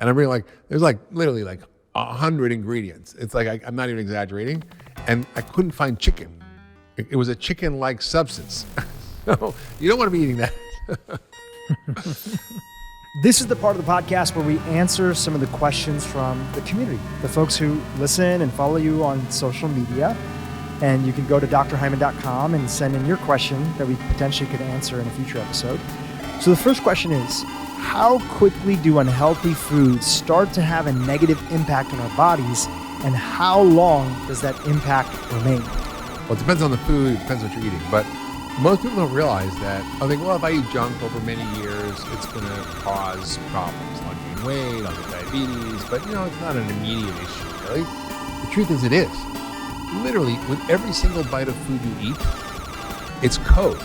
And I'm really like, there's like literally like 100 ingredients. It's like, I'm not even exaggerating. And I couldn't find chicken. It was a chicken-like substance. So you don't want to be eating that. This is the part of the podcast where we answer some of the questions from the community, the folks who listen and follow you on social media. And you can go to drhyman.com and send in your question that we potentially could answer in a future episode. So the first question is, how quickly do unhealthy foods start to have a negative impact on our bodies, and how long does that impact remain? Well, it depends on the food, it depends what you're eating. But most people don't realize that. I think, well, if I eat junk over many years, it's going to cause problems. I'll gain weight, I'll get diabetes, but it's not an immediate issue, really. The truth is it is. Literally, with every single bite of food you eat, it's code.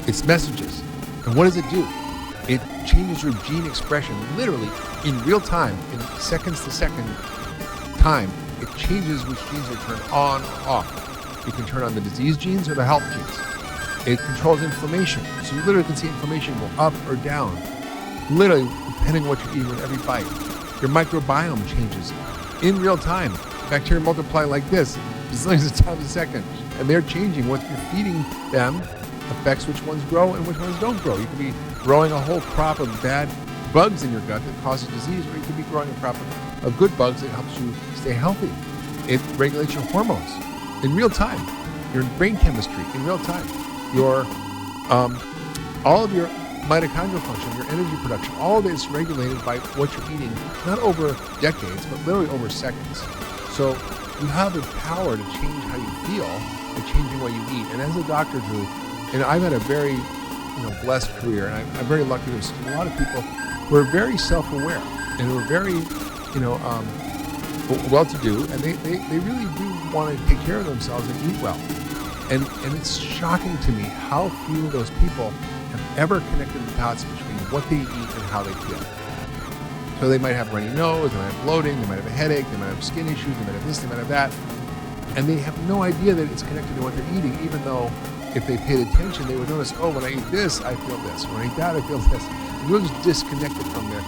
It's messages. And what does it do? It changes your gene expression literally in real time, in seconds to second time. It changes which genes are turned on or off. You can turn on the disease genes or the health genes. It controls inflammation. So you literally can see inflammation go up or down, literally depending on what you're eating with every bite. Your microbiome changes in real time. Bacteria multiply like this, zillions of times a second, and they're changing. What you're feeding them affects which ones grow and which ones don't grow. You could be growing a whole crop of bad bugs in your gut that causes disease, or you could be growing a crop of good bugs that helps you stay healthy. It regulates your hormones in real time, your brain chemistry in real time, your all of your mitochondrial function, your energy production, all of it is regulated by what you're eating, not over decades, but literally over seconds. So you have the power to change how you feel by changing what you eat. And as a doctor, Drew, and I've had a very blessed career, and I'm very lucky to have seen a lot of people who are very self-aware and who are very well-to-do, and they really do want to take care of themselves and eat well. And it's shocking to me how few of those people have ever connected the dots between what they eat and how they feel. So they might have runny nose, they might have bloating, they might have a headache, they might have skin issues, they might have this, they might have that. And they have no idea that it's connected to what they're eating, even though if they paid attention, they would notice, when I eat this, I feel this. When I eat that, I feel this. We're just disconnected from their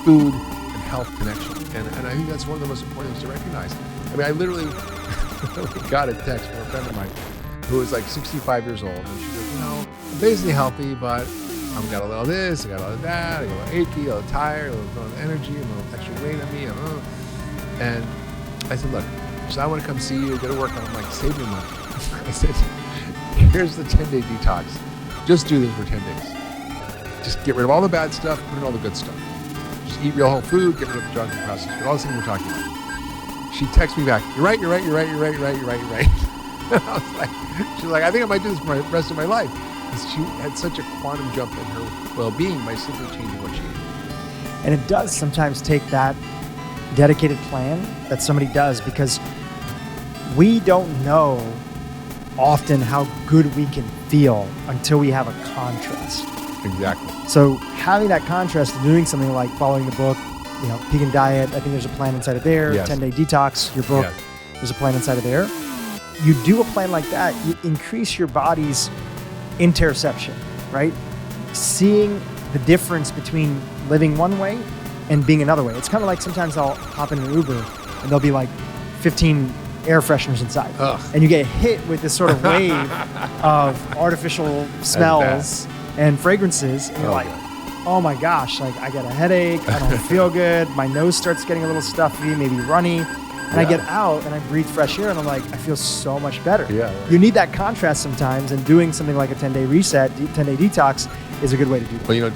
food and health connection. And I think that's one of the most important things to recognize. I mean, I literally got a text from a friend of mine who was like 65 years old, and she goes, I'm basically healthy, but I've got a little this, I got a little that, I got a little achy, a little tired, a little energy, a little extra weight on me, and I said, look, I want to come see you, go to work, and I'm like, save your money. I said, here's the 10-day detox. Just do this for 10 days. Just get rid of all the bad stuff, put in all the good stuff. Just eat real whole food, get rid of the junk and processed food, all the things we're talking about. She texts me back, you're right. I was like, she's like, I think I might do this for the rest of my life. Because she had such a quantum jump in her well-being by simply changing what she ate. And it does sometimes take that dedicated plan that somebody does, because we don't know often how good we can feel until we have a contrast. Exactly. So having that contrast and doing something like following the book, Peak and Diet, I think there's a plan inside of there, yes. 10-day detox, your book, yes. There's a plan inside of there. You do a plan like that, you increase your body's interoception, right? Seeing the difference between living one way and being another way. It's kind of like sometimes I'll hop in an Uber and there'll be like 15 air fresheners inside. Ugh. And you get hit with this sort of wave of artificial smells and fragrances. And you're like, oh my gosh, like I get a headache, I don't feel good, my nose starts getting a little stuffy, maybe runny. And I get out and I breathe fresh air and I'm like, I feel so much better. Yeah, right. You need that contrast sometimes, and doing something like a 10-day reset, 10-day detox is a good way to do that. Well,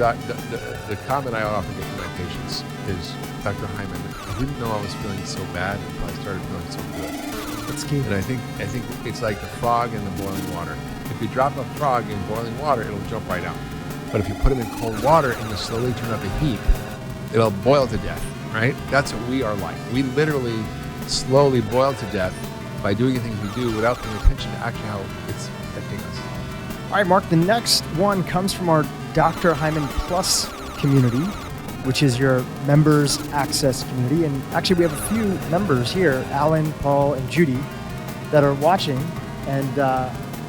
the comment I often get from my patients is, Dr. Hyman, I didn't know I was feeling so bad until I started feeling so good. That's key. And I think it's like the frog in the boiling water. If you drop a frog in boiling water, it'll jump right out. But if you put him in cold water and you slowly turn up the heat, it'll boil to death, right? That's what we are like. We literally slowly boil to death by doing the things we do without paying attention to actually how it's affecting us. All right, Mark, the next one comes from our Dr. Hyman Plus community, which is your members access community. And actually, we have a few members here, Alan, Paul, and Judy, that are watching and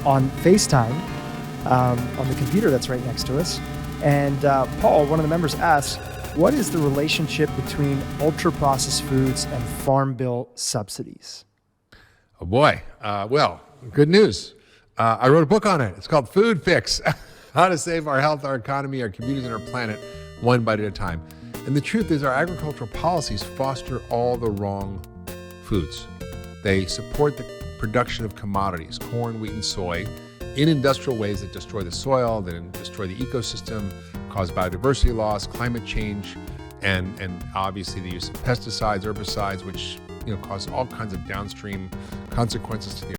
on FaceTime on the computer that's right next to us. And Paul, one of the members, asked, What is the relationship between ultra-processed foods and farm bill subsidies? Oh boy. Well, good news. I wrote a book on it. It's called Food Fix: How to Save Our Health, Our Economy, Our Communities, and Our Planet, one bite at a time. And the truth is, our agricultural policies foster all the wrong foods. They support the production of commodities, corn, wheat, and soy, in industrial ways that destroy the soil, that destroy the ecosystem, cause biodiversity loss, climate change, and obviously the use of pesticides, herbicides, which cause all kinds of downstream consequences to the